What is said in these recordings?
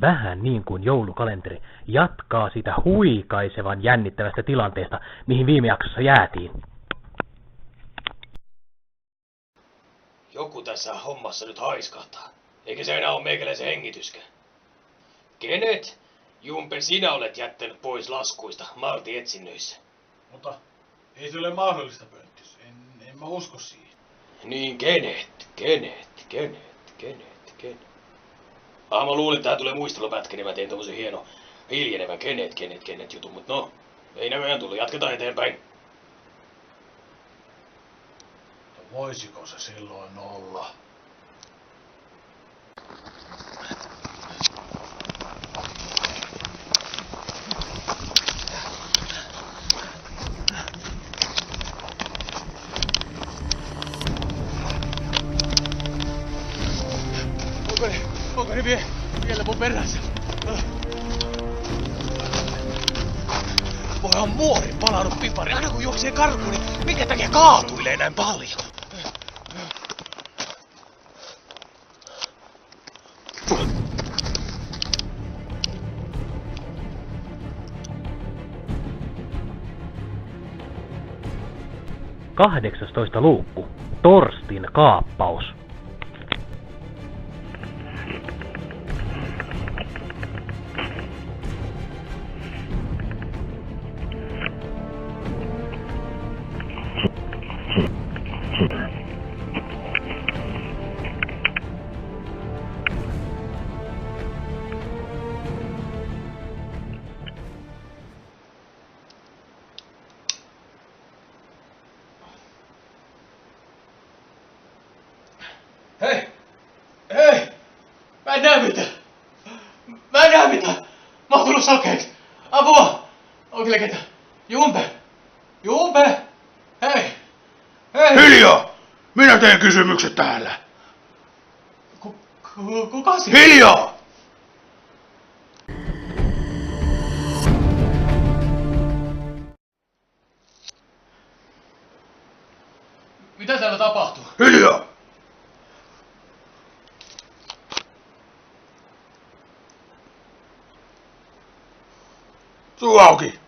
Vähän niin kuin joulukalenteri jatkaa sitä huikaisevan jännittävästä tilanteesta, mihin viime jaksossa jäätiin. Joku tässä hommassa nyt haiskahtaa. Eikä se enää ole meikäläisen hengityskään. Kenet? Jumpe, sinä olet jättänyt pois laskuista Martin etsinnöissä. Mutta ei se ole mahdollista, Pönttys. En mä usko siihen. Niin kenet? Mä luulin, että tää tulee muistelupätkä, niin mä tein tommosen hieno hiljenevän kenet jutun, mut no, ei näköjään tullut. Jatketaan eteenpäin. No voisiko se silloin olla? Onko ne vielä mun perässä? Voihan muori palannut pipari. Aina kun juoksee karkuun, niin minkä takia kaatuilee näin paljon? Kahdeksastoista luukku. Torstin kaappaus. Hei! Mä en näe mitään! Mä oon tullut sokeeksi! Apua! Onko siellä ketään? Jumpe! Hei! Hiljaa! Minä teen kysymykset täällä! Kuka siellä? Hiljaa! Mitä täällä tapahtuu? Hiljaa! Suu auki!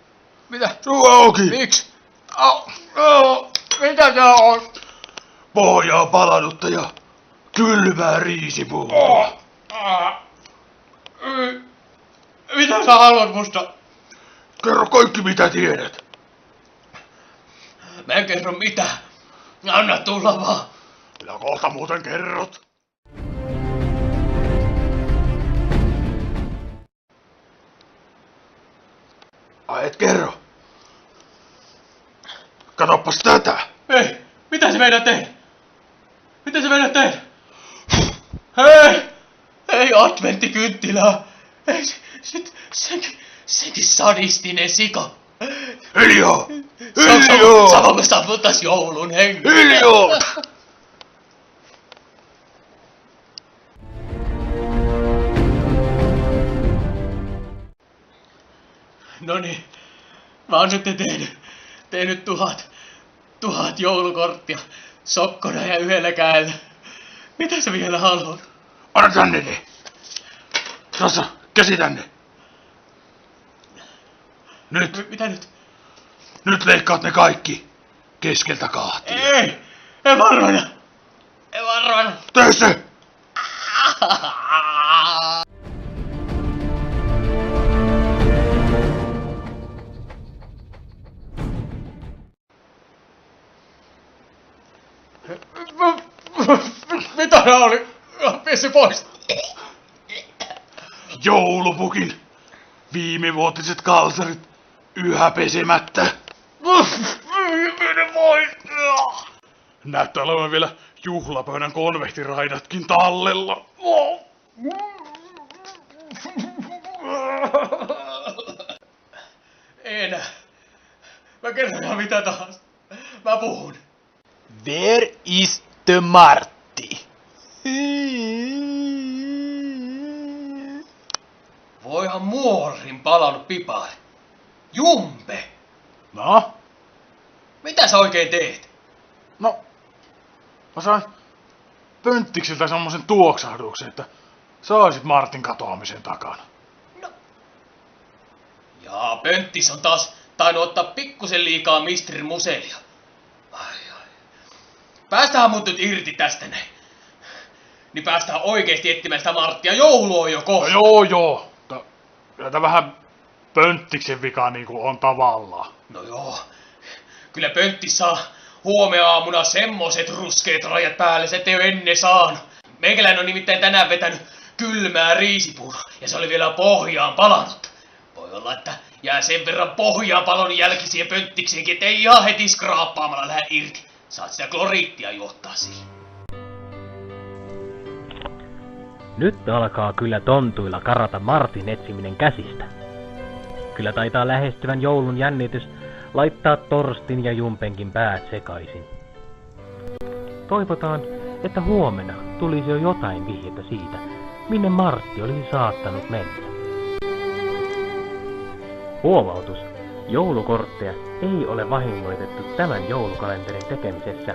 Mitä? Suu auki! Miksi? Mitä tää on? Pohjaa palanutta ja kylmää riisipuuta. Mitä sä haluat musta? Kerro kaikki mitä tiedät. Mä en kerro mitään. Anna tulla vaan. Ja kohta muuten kerrot. Ai et kerro. Katoppas tätä. Ei! Mitä se meidän tehdä? Hei adventtikynttilää! Ei sekin sadistinen sika! Hiljaa! Samoin saavuttais joulun hengen! Hiljaa! Noniin, mä oon nyt tehnyt tuhat joulukorttia sokkona ja yhdellä kädellä. Mitä sä vielä haluat? Anna tänne ne. Tässä, käsi tänne. Nyt. Mitä nyt? Nyt leikkaat ne kaikki. Keskeltä kahtia. Ei varmana. Tee se! Mitä nää oli? Pesi pois. Joulupukin viimevuotiset kalsarit yhä pesemättä. Mene pois. Näyttää olevan vielä juhlapöydän konvehtiraidatkin tallella. Ei enää. Mä kerron ihan mitä tahansa. Mä puhun. Where is the Martti? Voihan muorin palannut pipari. Jumpe! No? Mitä sä oikein teet? No, mä sain Pönttiksiltä semmosen tuoksahduksen, että Sä olisit Martin katoamisen takana. Jaa, Pönttis on taas tainnut ottaa pikkusen liikaa Mr. Muselia. Ai. Päästään mut nyt irti tästä näin. Niin päästään oikeesti etsimään sitä Marttia. Joulu on jo kohta. No joo. Kyllä tää vähän Pönttiksen vika niinku on tavallaan. No joo. Kyllä Pönttis saa huomeaamuna semmoset ruskeet rajat päälle, se ei oo ennen saanut. Meikäläinen on nimittäin tänään vetänyt kylmää riisipuuroa, ja se oli vielä pohjaan palanut. Voi olla, että jää sen verran pohjaan palon jälki siihen Pönttikseenkin, ettei ihan heti skraappaamalla lähde irti. Saat sitä kloriittia juottaa siihen. Nyt alkaa kyllä tontuilla karata Martin etsiminen käsistä. Kyllä taitaa lähestyvän joulun jännitys laittaa Torstin ja Jumpenkin päät sekaisin. Toivotaan, että huomenna tulisi jo jotain vihjettä siitä, minne Martti olisi saattanut mennä. Huomautus. Joulukortteja ei ole vahingoitettu tämän joulukalenterin tekemisessä